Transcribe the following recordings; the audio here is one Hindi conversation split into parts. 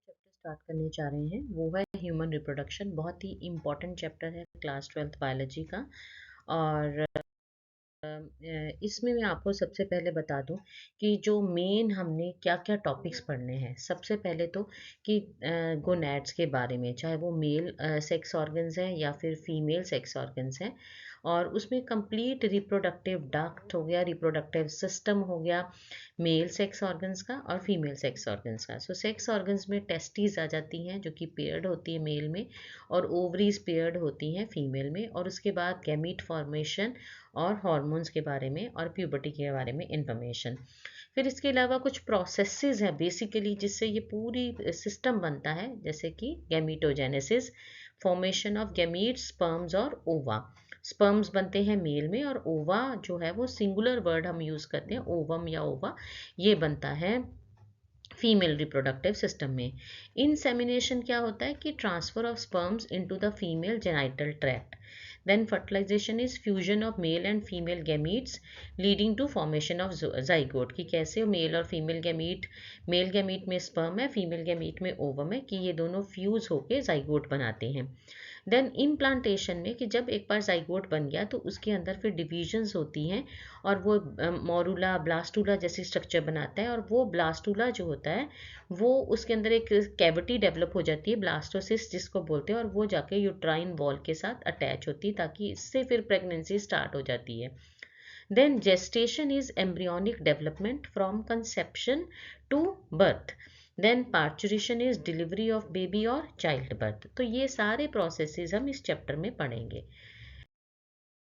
चैप्टर स्टार्ट करने जा रहे हैं वो है ह्यूमन रिप्रोडक्शन। बहुत ही इम्पोर्टेंट चैप्टर है क्लास 12th बायोलॉजी का। और इसमें मैं आपको सबसे पहले बता दूं कि जो मेन हमने क्या क्या टॉपिक्स पढ़ने हैं। सबसे पहले तो कि गोनैड्स के बारे में, चाहे वो मेल सेक्स ऑर्गन्स हैं या फिर फीमेल सेक्स ऑर्गन्स हैं। और उसमें कंप्लीट रिप्रोडक्टिव डक्ट हो गया, रिप्रोडक्टिव सिस्टम हो गया, मेल सेक्स ऑर्गन्स का और फीमेल सेक्स ऑर्गन्स का। सो सेक्स ऑर्गन्स में टेस्टीज आ जाती हैं जो कि पेयर्ड होती है मेल में, और ओवरीज पेयर्ड होती हैं फीमेल में। और उसके बाद गैमीट फॉर्मेशन और हॉर्मोन्स के बारे में और प्यूबर्टी के बारे में इंफॉर्मेशन। फिर इसके अलावा कुछ प्रोसेसेस हैं बेसिकली जिससे ये पूरी सिस्टम बनता है, जैसे कि गैमीटोजेनेसिस, फॉर्मेशन ऑफ गैमीट, स्पर्म्स और ओवा। स्पर्म्स बनते हैं मेल में, और ओवा जो है वो सिंगुलर वर्ड हम यूज़ करते हैं, ओवम या ओवा, ये बनता है फीमेल रिप्रोडक्टिव सिस्टम में। इंसेमिनेशन क्या होता है कि transfer of sperms into the female genital tract. Then fertilisation is fusion of male and female gametes leading to formation of zygote, कि कैसे मेल और फीमेल गैमीट, मेल गैमीट में स्पर्म है, फीमेल गैमीट में ओवम है, कि ये दोनों फ्यूज होकर जाइगोट बनाते हैं। देन इम्प्लांटेशन में, कि जब एक बार जाइगोट बन गया तो उसके अंदर फिर डिविजन्स होती हैं, और वो मोरूला ब्लास्टूला जैसी स्ट्रक्चर बनाता है। और वो ब्लास्टूला जो होता है वो उसके अंदर एक कैविटी डेवलप हो जाती है, ब्लास्टोसिस जिसको बोलते हैं, और वो जाके यूट्राइन वॉल के साथ अटैच होती है, ताकि इससे फिर प्रेगनेंसी स्टार्ट हो जाती है। Then gestation is embryonic development from conception to birth. Then parturition is delivery of baby और चाइल्ड बर्थ। तो ये सारे प्रोसेसेस हम इस चैप्टर में पढ़ेंगे।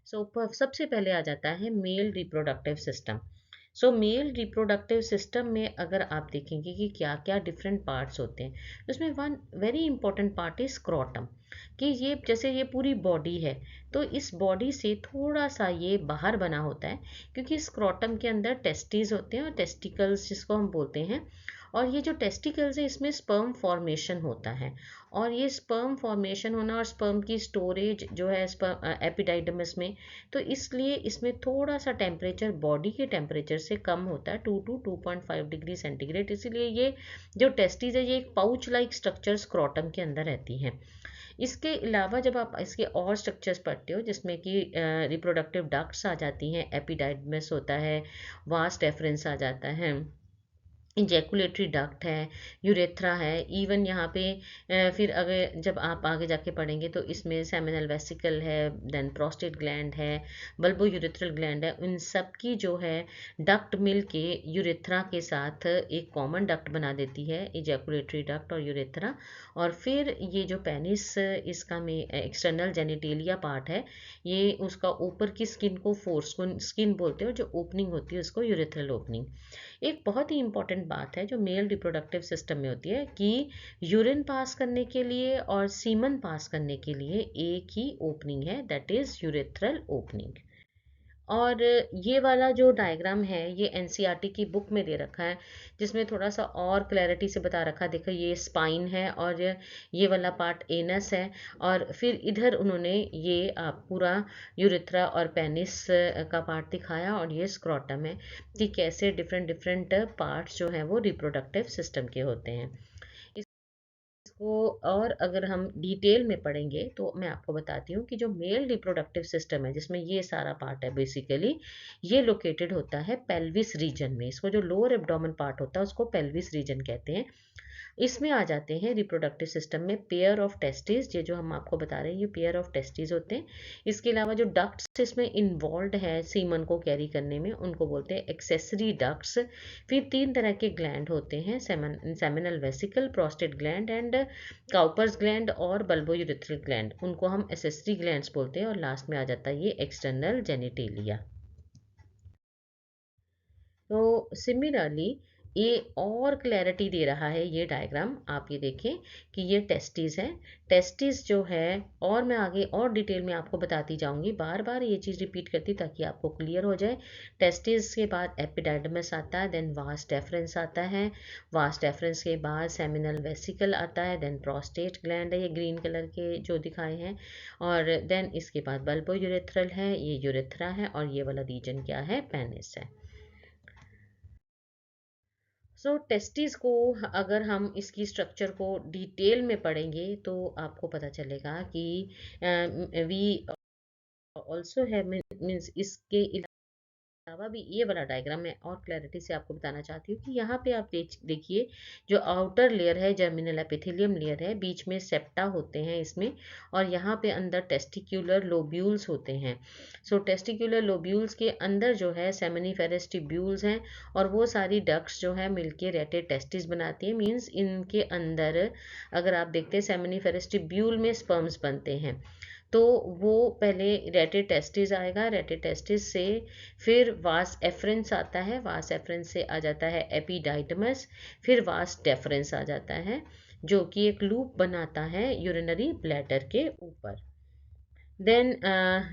सबसे पहले आ जाता है male reproductive system. Male reproductive system में अगर आप देखेंगे कि क्या क्या डिफरेंट पार्ट्स होते हैं, तो उसमें one very important part is scrotum. कि ये जैसे ये पूरी बॉडी है, तो इस बॉडी से थोड़ा सा ये बाहर बना होता है, क्योंकि स्क्रोटम के अंदर टेस्टिस होते हैं और टेस्टिकल्स जिसको हम बोलते हैं। और ये जो टेस्टिकल्स है इसमें स्पर्म फॉर्मेशन होता है, और ये स्पर्म फॉर्मेशन होना और स्पर्म की स्टोरेज जो है स्पर्म एपिडाइडमस में, तो इसलिए इसमें थोड़ा सा टेम्परेचर बॉडी के टेम्परेचर से कम होता है, 2 to 2.5 डिग्री सेंटीग्रेड। इसीलिए ये जो टेस्टिस है ये एक पाउच लाइक स्ट्रक्चर स्क्रोटम के अंदर रहती हैं। इसके अलावा जब आप इसके और स्ट्रक्चर्स पढ़ते हो, जिसमें कि रिप्रोडक्टिव डक्ट्स आ जाती हैं, एपिडाइडमस होता है, वास्ट एफरेंस आ जाता है, इजैकुलेटरी डक्ट है, यूरेथ्रा है, इवन यहाँ पे फिर अगर जब आप आगे जाके पढ़ेंगे तो इसमें सेमिनल वेसिकल है, देन प्रोस्टेट ग्लैंड है, बल्बो यूरेथ्रल ग्लैंड है। उन सब की जो है डक्ट मिल के यूरेथ्रा के साथ एक कॉमन डक्ट बना देती है, इजैकुलेटरी डक्ट और यूरेथ्रा। और फिर ये जो पेनिस इसका में एक्सटर्नल जेनिटेलिया पार्ट है, ये उसका ऊपर की स्किन को फोर्स स्किन बोलते हैं, और जो ओपनिंग होती है उसको यूरेथ्रल ओपनिंग। एक बहुत ही इंपॉर्टेंट बात है जो मेल रिप्रोडक्टिव सिस्टम में होती है, कि यूरिन पास करने के लिए और सीमन पास करने के लिए एक ही ओपनिंग है, दैट इज यूरेथ्रल ओपनिंग। और ये वाला जो डायग्राम है ये एनसीईआरटी की बुक में दे रखा है, जिसमें थोड़ा सा और क्लैरिटी से बता रखा है। देखो ये स्पाइन है और ये वाला पार्ट एनस है, और फिर इधर उन्होंने ये पूरा यूरिथ्रा और पेनिस का पार्ट दिखाया, और ये स्क्रोटम है, कि कैसे डिफरेंट डिफरेंट पार्ट्स जो हैं वो रिप्रोडक्टिव सिस्टम के होते हैं। इसको और अगर हम डिटेल में पढ़ेंगे तो मैं आपको बताती हूँ कि जो मेल रिप्रोडक्टिव सिस्टम है, जिसमें ये सारा पार्ट है बेसिकली, ये लोकेटेड होता है पेल्विस रीजन में। इसको जो लोअर एब्डोमेन पार्ट होता है उसको पेल्विस रीजन कहते हैं। इसमें आ जाते हैं रिप्रोडक्टिव सिस्टम में पेयर ऑफ टेस्टिस, ये जो हम आपको बता रहे हैं ये पेयर ऑफ टेस्टिस होते हैं। इसके अलावा जो डक्ट्स इसमें इन्वॉल्व है सीमन को कैरी करने में, उनको बोलते हैं एक्सेसरी डक्ट्स। फिर 3 तरह के ग्लैंड होते हैं, seminal vesicle, prostate gland and Cowper's gland और बल्बोयूरेथ्रल ग्लैंड, उनको हम एक्सेसरी ग्लैंड्स बोलते हैं। और लास्ट में आ जाता है ये एक्सटर्नल जेनिटेलिया। तो सिमिलरली ये और क्लैरिटी दे रहा है ये डायग्राम, आप ये देखें कि ये टेस्टिस है। टेस्टिस जो है, और मैं आगे और डिटेल में आपको बताती जाऊंगी, बार बार ये चीज़ रिपीट करती ताकि आपको क्लियर हो जाए। टेस्टिस के बाद एपिडाइडमस आता है, देन वास्ट डेफरेंस आता है, वास्ट डेफरेंस के बाद सेमिनल वेसिकल आता है, देन प्रोस्टेट ग्लैंड है, ये ग्रीन कलर के जो दिखाए हैं, और देन इसके बाद बल्बो यूरेथ्रल है, ये यूरेथ्रा है, और ये वाला रीजन क्या है, पेनिस है। सो टेस्टिस को अगर हम इसकी स्ट्रक्चर को डिटेल में पढ़ेंगे तो आपको पता चलेगा कि वी ऑल्सो है मीन्स इसके अलावा भी ये वाला डायग्राम मैं और क्लैरिटी से आपको बताना चाहती हूँ कि यहाँ पे आप देखिए, जो आउटर लेयर है जर्मिनल एपिथेलियम लेयर है, बीच में सेप्टा होते हैं इसमें, और यहाँ पे अंदर टेस्टिक्यूलर लोब्यूल्स होते हैं। सो टेस्टिक्यूलर लोब्यूल्स के अंदर जो है सेमिनिफेरस ट्यूब्यूल्स हैं, और वो सारी डक्ट्स जो है मिलके रेटे टेस्टिस बनाती है। मीन्स इनके अंदर अगर आप देखते हैं सेमिनिफेरस ट्यूब्यूल में स्पर्म्स बनते हैं, तो वो पहले रेटिटेस्टिस आएगा, रेटिटेस्टिस से फिर वास एफरेंस आता है, वास एफरेंस से आ जाता है एपिडाइडमस, फिर वास डेफरेंस आ जाता है, जो कि एक लूप बनाता है यूरिनरी ब्लैडर के ऊपर। देन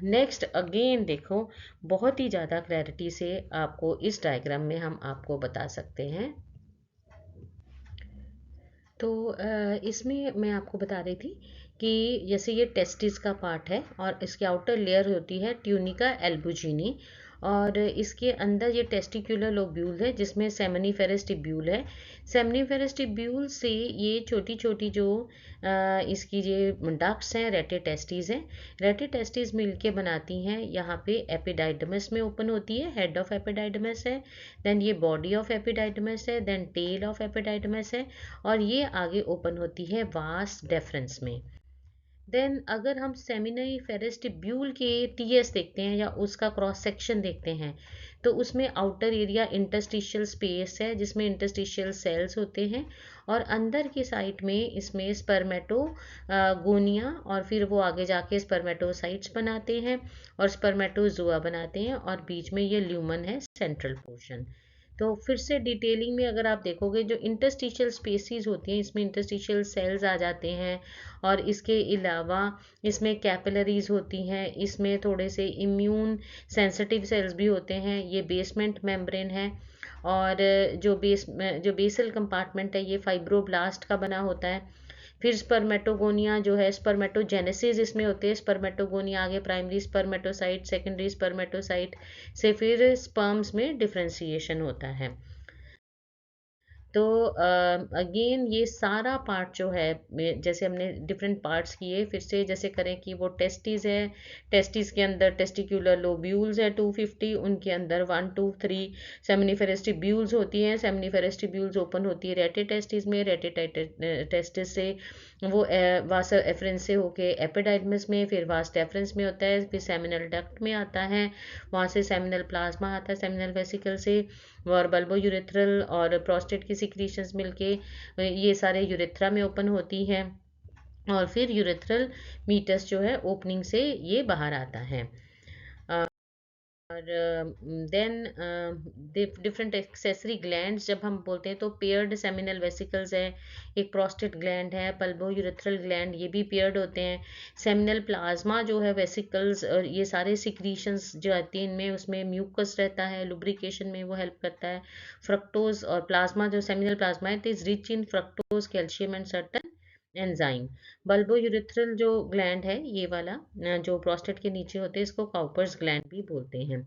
नेक्स्ट अगेन देखो, बहुत ही ज़्यादा क्लैरिटी से आपको इस डायग्राम में हम आपको बता सकते हैं। तो इसमें मैं आपको बता रही थी कि जैसे ये टेस्टिस का पार्ट है और इसके आउटर लेयर होती है ट्यूनिका एल्बुजिनी, और इसके अंदर ये टेस्टिक्युलर लोब्यूल है जिसमें सेमिनिफेरस टिब्यूल है। सेमिनिफेरस टिब्यूल से ये छोटी छोटी जो इसकी ये डक्ट्स हैं रेटिटेस्टिस हैं, रेटिटेस्टिस मिलके बनाती हैं, यहाँ पे एपिडाइडमस में ओपन होती है, हेड ऑफ एपिडाइडमस है, देन ये बॉडी ऑफ एपिडाइडमस है, देन टेल ऑफ एपिडाइडमस है, और ये आगे ओपन होती है वास डेफरेंस में। देन अगर हम सेमिनरी फेरेस्टिब्यूल के टीएस देखते हैं या उसका क्रॉस सेक्शन देखते हैं, तो उसमें आउटर एरिया इंटरस्टिशियल स्पेस है जिसमें इंटरस्टिशियल सेल्स होते हैं, और अंदर की साइड में इसमें स्पर्मेटो गोनिया, और फिर वो आगे जाके स्पर्मेटोसाइट्स बनाते हैं और स्पर्मेटोजुआ बनाते हैं, और बीच में ये ल्यूमन है सेंट्रल पोर्शन। तो फिर से डिटेलिंग में अगर आप देखोगे, जो इंटरस्टिशियल स्पेसीज होती हैं इसमें इंटरस्टिशियल सेल्स आ जाते हैं, और इसके अलावा इसमें कैपिलरीज होती हैं, इसमें थोड़े से इम्यून सेंसिटिव सेल्स भी होते हैं, ये बेसमेंट मेम्ब्रेन है, और जो बेसल कंपार्टमेंट है ये फाइब्रोब्लास्ट का बना होता है। फिर स्पर्मेटोगोनिया जो है, स्पर्मेटोजेनेसिस इसमें होते हैं, स्पर्मेटोगोनिया आगे प्राइमरी स्पर्मेटोसाइट, सेकेंडरी स्पर्मेटोसाइट से फिर स्पर्म्स में डिफ्रेंसिएशन होता है। तो अगेन ये सारा पार्ट जो है, जैसे हमने डिफरेंट पार्ट्स किए, फिर से जैसे करें कि वो टेस्टिस है, टेस्टिस के अंदर टेस्टिक्यूलर लोब्यूल्स है 250, उनके अंदर 1 2 3 सेमिनिफेरस ट्यूब्यूल्स होती हैं, सेमिनिफेरस ट्यूब्यूल्स ओपन होती है रेटिटेस्टिस में, रेटिटेस्टिस से वो वास एफरेंस से होके एपिडाइडमस में, फिर वास डेफरेंस में होता है, फिर सेमिनल डक्ट में आता है, वहाँ से सेमिनल प्लाज्मा आता है सेमिनल वेसिकल से, और बल्बो यूरेथ्रल और प्रोस्टेट की सिक्रीशंस मिलके ये सारे यूरेथ्रा में ओपन होती हैं, और फिर यूरेथ्रल मीटस जो है ओपनिंग से ये बाहर आता है। और देन डिफरेंट एक्सेसरी ग्लैंड्स जब हम बोलते हैं तो पेयर्ड सेमिनल वेसिकल्स है, एक प्रोस्टेट ग्लैंड है, पल्बो यूरेथ्रल ग्लैंड, ये भी पेयर्ड होते हैं। सेमिनल प्लाज्मा जो है वेसिकल्स और ये सारे सिक्रीशंस जो आती हैं इनमें, उसमें म्यूकस रहता है, लुब्रिकेशन में वो हेल्प करता है। फ्रक्टोज और प्लाज्मा जो सेमिनल प्लाज्मा है, it is rich in fructose calcium and certain enzyme. Bulbo urethral जो ग्लैंड है ये वाला जो प्रोस्टेट के नीचे होते हैं, इसको काउपर्स ग्लैंड भी बोलते हैं।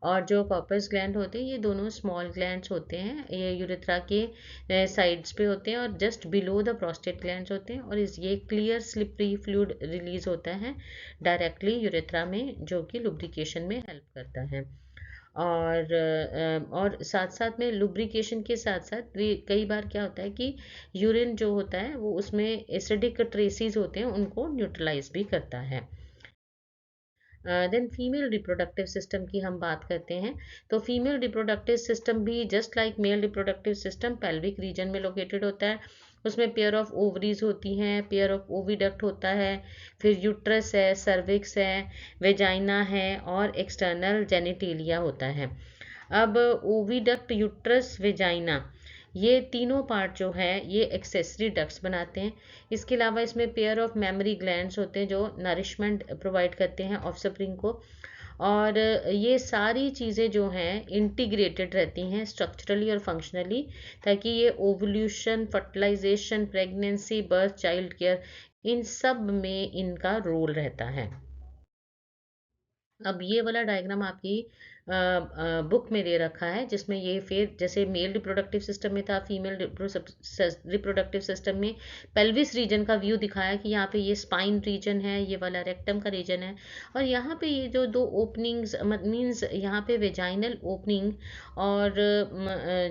और जो कॉपर्स ग्लैंड होते हैं ये दोनों स्मॉल ग्लैंड्स होते हैं, ये यूरेथ्रा के साइड्स पे होते हैं और just below the prostate glands होते हैं, और ये क्लियर स्लिपरी फ्लूइड रिलीज होता है डायरेक्टली यूरेथ्रा में, जो कि लुब्रिकेशन में हेल्प करता है। और साथ साथ में लुब्रिकेशन के साथ साथ कई बार क्या होता है कि यूरिन जो होता है वो उसमें एसिडिक ट्रेसेस होते हैं, उनको न्यूट्रलाइज भी करता है। देन फीमेल रिप्रोडक्टिव सिस्टम की हम बात करते हैं, तो फीमेल रिप्रोडक्टिव सिस्टम भी just like male reproductive system pelvic region में लोकेटेड होता है। उसमें पेयर ऑफ ओवरीज होती हैं, पेयर ऑफ ओविडक्ट होता है, फिर यूट्रस है, सर्विक्स है, वेजाइना है, और एक्सटर्नल जेनिटेलिया होता है। अब ओविडक्ट, यूट्रस, वेजाइना, ये तीनों पार्ट जो है ये एक्सेसरी डक्ट्स बनाते हैं। इसके अलावा इसमें पेयर ऑफ मेमोरी ग्लैंड्स होते हैं जो नरिशमेंट प्रोवाइड करते हैं ऑफस्प्रिंग को, और ये सारी चीज़ें जो हैं इंटीग्रेटेड रहती हैं स्ट्रक्चरली और फंक्शनली, ताकि ये ovulation, fertilization, pregnancy, birth, child care, इन सब में इनका रोल रहता है। अब ये वाला डायग्राम आपकी बुक में दे रखा है, जिसमें ये फिर जैसे मेल रिप्रोडक्टिव सिस्टम में था, फीमेल रिप्रोडक्टिव सिस्टम में पेल्विस रीजन का व्यू दिखाया कि यहाँ पे ये स्पाइन रीजन है, ये वाला रेक्टम का रीजन है, और यहाँ पे ये जो दो ओपनिंग्स मीन्स यहाँ पे वेजाइनल ओपनिंग और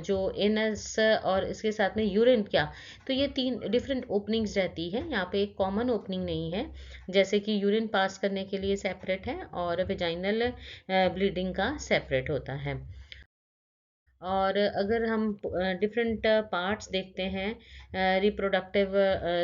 जो एनस और इसके साथ में यूरिन क्या, तो ये तीन डिफरेंट ओपनिंग्स रहती है। यहाँ पे एक कॉमन ओपनिंग नहीं है, जैसे कि यूरिन पास करने के लिए सेपरेट है और वेजाइनल ब्लीडिंग का सेपरेट होता है। और अगर हम डिफरेंट पार्ट्स देखते हैं रिप्रोडक्टिव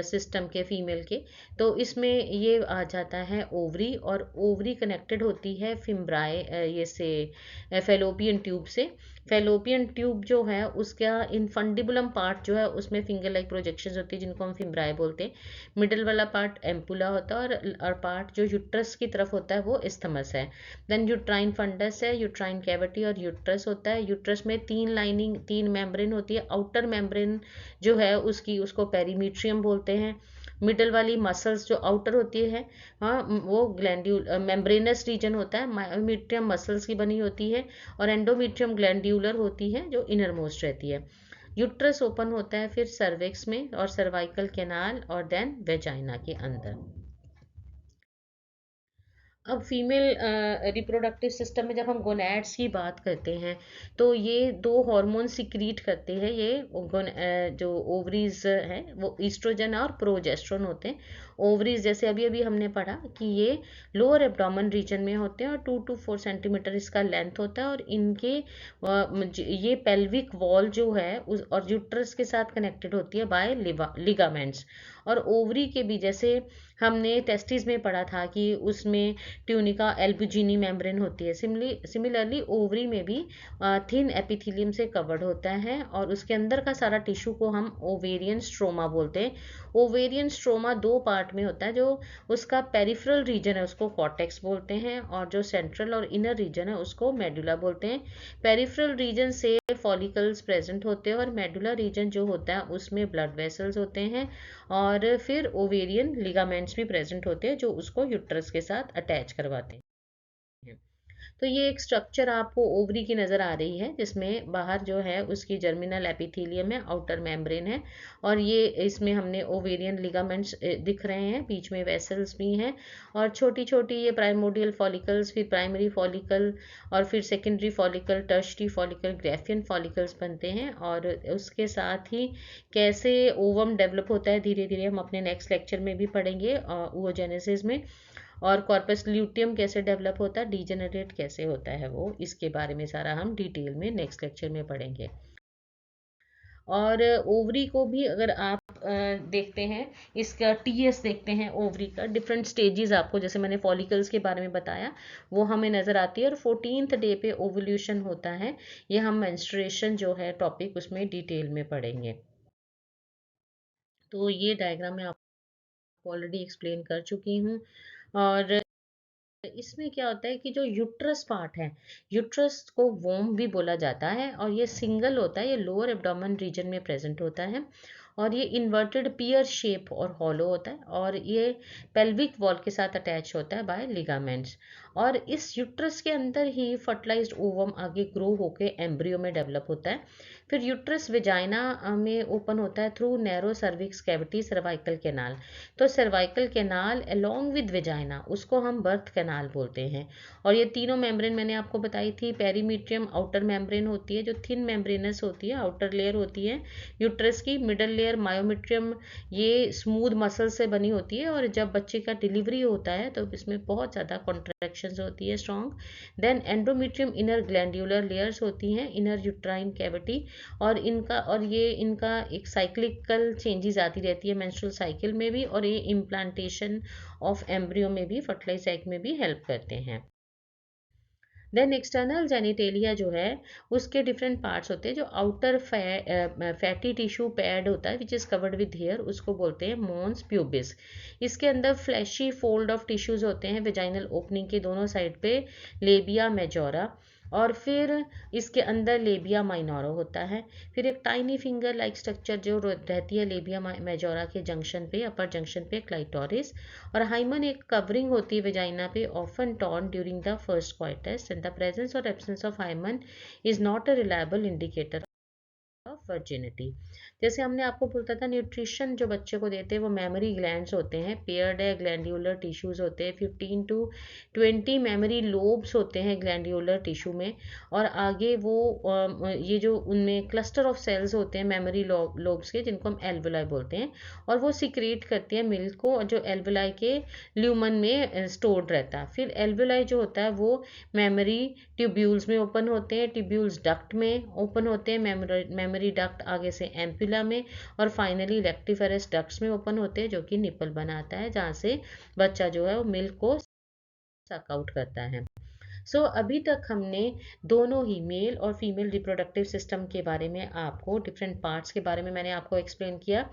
सिस्टम के फीमेल के, तो इसमें ये आ जाता है ओवरी, और ओवरी कनेक्टेड होती है फिम्ब्राई ये से फेलोपियन ट्यूब से। फेलोपियन ट्यूब जो है उसका इनफंडिबुलम पार्ट जो है उसमें फिंगर लाइक प्रोजेक्शंस होती है, जिनको हम फिम्ब्राई बोलते हैं। मिडिल वाला पार्ट एम्पुला होता है, और पार्ट जो यूट्रस की तरफ होता है वो इस्थमस है। देन यूट्राइन फंडस है, यूट्राइन कैविटी और यूट्रस होता है। यूट्रस में तीन लाइनिंग, तीन मेम्ब्रेन होती है। आउटर मेम्ब्रेन जो है उसको पेरीमीट्रियम बोलते हैं। मिडल वाली मसल्स जो आउटर होती है, हाँ, वो ग्लैंड्यूल मेम्ब्रेनस रीजन होता है, मायोमीट्रियम मसल्स की बनी होती है, और एंडोमीट्रियम ग्लैंड्यूलर होती है जो इनर मोस्ट रहती है। यूट्रस ओपन होता है फिर सर्विक्स में और सर्वाइकल कैनाल और देन वेजाइना के अंदर। अब फीमेल रिप्रोडक्टिव सिस्टम में जब हम गोनैड्स की बात करते हैं, तो ये दो हार्मोन सिक्रीट करते हैं। ये जो ओवरीज हैं वो ईस्ट्रोजन और प्रोजेस्टेरोन होते हैं। ओवरीज जैसे अभी अभी हमने पढ़ा कि ये लोअर एब्डोमेन रीजन में होते हैं और 2 to 4 सेंटीमीटर इसका लेंथ होता है, और इनके ये पेल्विक वॉल जो है और यूट्रस के साथ कनेक्टेड होती है बाय लिगामेंट्स। और ओवरी के भी जैसे हमने टेस्टिस में पढ़ा था कि उसमें ट्यूनिका एल्बुजिनी मेम्ब्रेन होती है, सिमिलरली ओवरी में भी थिन एपिथेलियम से कवर्ड होता है, और उसके अंदर का सारा टिश्यू को हम ओवेरियन स्ट्रोमा बोलते हैं। ओवेरियन स्ट्रोमा दो पार्ट में होता है। जो उसका पेरिफेरल रीजन है उसको कॉर्टेक्स बोलते हैं, और जो सेंट्रल और इनर रीजन है उसको मेडुला बोलते हैं। पेरिफेरल रीजन से फॉलिकल्स प्रेजेंट होते हैं, और मेडुला रीजन जो होता है उसमें ब्लड वेसल्स होते हैं, और फिर ओवेरियन लिगामेंट्स भी प्रेजेंट होते हैं जो उसको यूट्रस के साथ अटैच करवाते हैं। तो ये एक स्ट्रक्चर आपको ओवरी की नज़र आ रही है, जिसमें बाहर जो है उसकी जर्मिनल एपिथेलियम है, आउटर मेम्ब्रेन है, और ये इसमें हमने ओवेरियन लिगामेंट्स दिख रहे हैं, बीच में वेसल्स भी हैं, और छोटी छोटी ये प्राइमोडियल फॉलिकल्स, फिर प्राइमरी फॉलिकल, और फिर secondary follicle, tertiary follicle, Graafian follicles बनते हैं। और उसके साथ ही कैसे ओवम डेवलप होता है धीरे धीरे हम अपने नेक्स्ट लेक्चर में भी पढ़ेंगे, oogenesis में। और कॉर्पस ल्यूटियम कैसे डेवलप होता है, डीजेनरेट कैसे होता है, वो इसके बारे में सारा हम डिटेल में नेक्स्ट लेक्चर में पढ़ेंगे। और ओवरी को भी अगर आप देखते हैं, इसका टीएस देखते हैं ओवरी का, डिफरेंट स्टेजेस आपको जैसे मैंने फॉलिकल्स के बारे में बताया वो हमें नज़र आती है, और 14th डे पे ओवल्यूशन होता है। ये हम मेंस्ट्रुएशन जो है टॉपिक उसमें डिटेल में पढ़ेंगे। तो ये डायग्राम मैं आपको ऑलरेडी एक्सप्लेन कर चुकी हूँ। और इसमें क्या होता है कि जो यूट्रस पार्ट है, यूट्रस को वोम भी बोला जाता है, और ये सिंगल होता है, ये लोअर एब्डोमेन रीजन में प्रेजेंट होता है, और ये इन्वर्टेड पियर शेप और हॉलो होता है, और ये पेल्विक वॉल के साथ अटैच होता है बाय लिगामेंट्स। और इस यूट्रस के अंदर ही फर्टिलाइज्ड ओवम आगे ग्रो होके एम्ब्रियो में डेवलप होता है। फिर यूट्रस वेजाइना में ओपन होता है through narrow cervix cavity, cervical canal. तो cervical canal along with vagina उसको हम बर्थ कैनाल बोलते हैं। और ये तीनों मेम्ब्रेन मैंने आपको बताई थी, पेरीमीट्रियम आउटर मेम्ब्रेन होती है जो थिन मेम्ब्रेनस होती है, आउटर लेयर होती है यूट्रस की। मिडल लेयर मायोमेट्रियम ये स्मूथ मसल से बनी होती है, और जब बच्चे का डिलीवरी होता है तो इसमें बहुत ज़्यादा कॉन्ट्रैक्शंस होती है strong. Then endometrium inner glandular layers होती हैं, इनर यूट्राइन कैविटी, और ये इनका एक साइक्लिकल चेंजेस आती रहती है मेंस्ट्रुअल साइकिल में भी, और ये इम्प्लांटेशन ऑफ एम्ब्रियो में भी, फर्टिलाइज एग में भी हेल्प करते हैं। देन एक्सटर्नल जेनिटेलिया जो है उसके डिफरेंट पार्ट्स होते हैं। जो आउटर फैटी टिश्यू पैड होता है which is covered with hair, उसको बोलते हैं मॉन्स प्यूबिस। इसके अंदर फ्लैशी फोल्ड ऑफ टिश्यूज होते हैं वेजाइनल ओपनिंग के दोनों साइड पे, लेबिया मेजोरा। और फिर इसके अंदर लेबिया माइनोरा होता है। फिर एक टाइनी फिंगर लाइक स्ट्रक्चर जो रहती है लेबिया मेजोरा के जंक्शन पे, अपर जंक्शन पे, क्लाइटोरिस। और हाइमन एक कवरिंग होती है वेजाइना पे, often torn during the first coitus, and the presence और absence of hymen is not a reliable indicator of virginity. जैसे हमने आपको बोलता था न्यूट्रिशन जो बच्चे को देते हैं वो मेमोरी ग्लैंड्स होते हैं, पेयर्ड है, ग्लैंड्यूलर टिश्यूज होते हैं, 15 to 20 मेमोरी लोब्स होते हैं ग्लैंड्यूलर टिश्यू में। और आगे वो ये जो उनमें क्लस्टर ऑफ सेल्स होते हैं मेमोरी लोब्स के, जिनको हम एल्वुलाई बोलते हैं, और वो सिक्रेट करती है मिल्क को जो एल्वुलाई के ल्यूमन में स्टोर्ड रहता है। फिर एल्वुलाई जो होता है वो मेमोरी ट्यूब्यूल्स में ओपन होते हैं, ट्यूब्यूल्स डक्ट में ओपन होते हैं, मेमोरी डक्ट आगे से एम्पुला में, और फाइनली लेक्टिफेरस डक्ट्स में ओपन होते हैं, जो कि निपल बनाता है जहाँ से बच्चा जो है वो मिल्क को सक आउट करता है। अभी तक हमने दोनों ही मेल और फीमेल रिप्रोडक्टिव सिस्टम के बारे में आपको, डिफरेंट पार्ट्स के बारे में मैंने आपको एक्सप्लेन किया।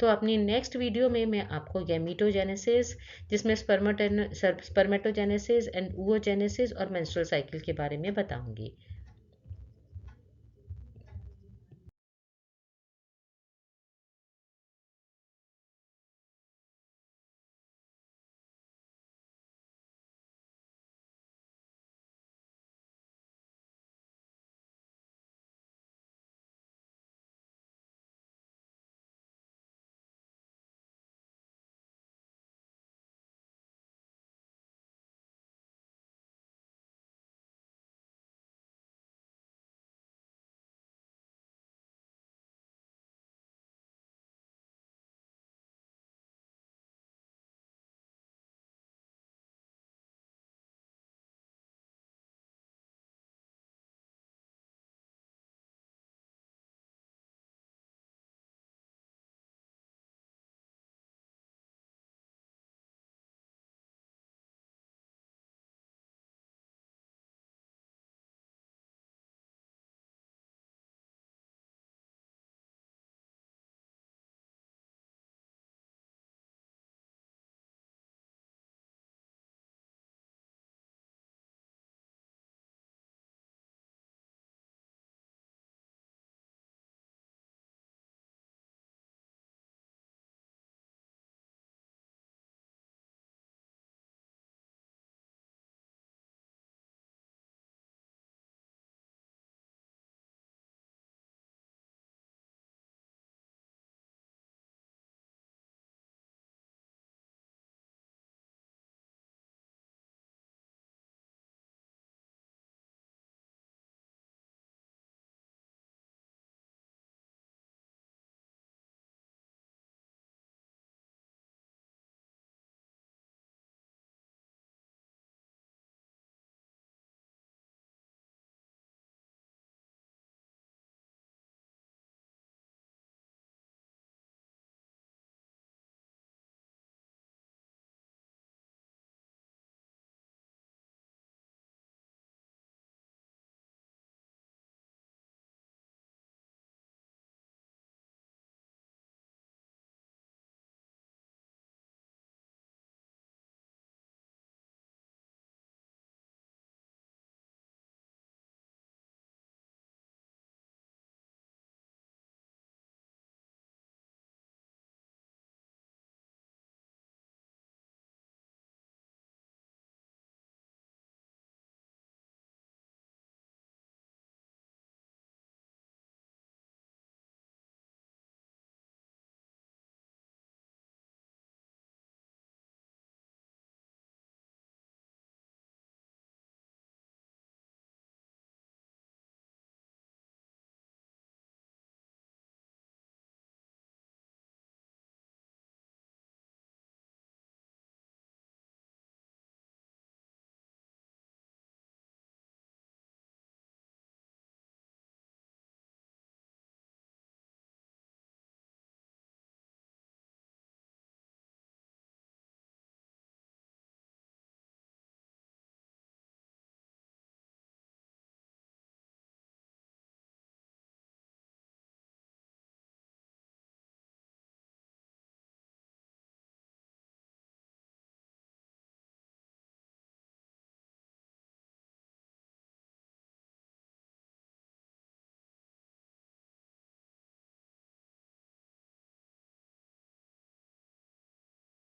तो अपनी नेक्स्ट वीडियो में मैं आपको गैमीटोजेनेसिस, जिसमें स्पर्मेटोजेनेसिस एंड oogenesis और मेंस्ट्रुअल साइकिल के बारे में बताऊंगी।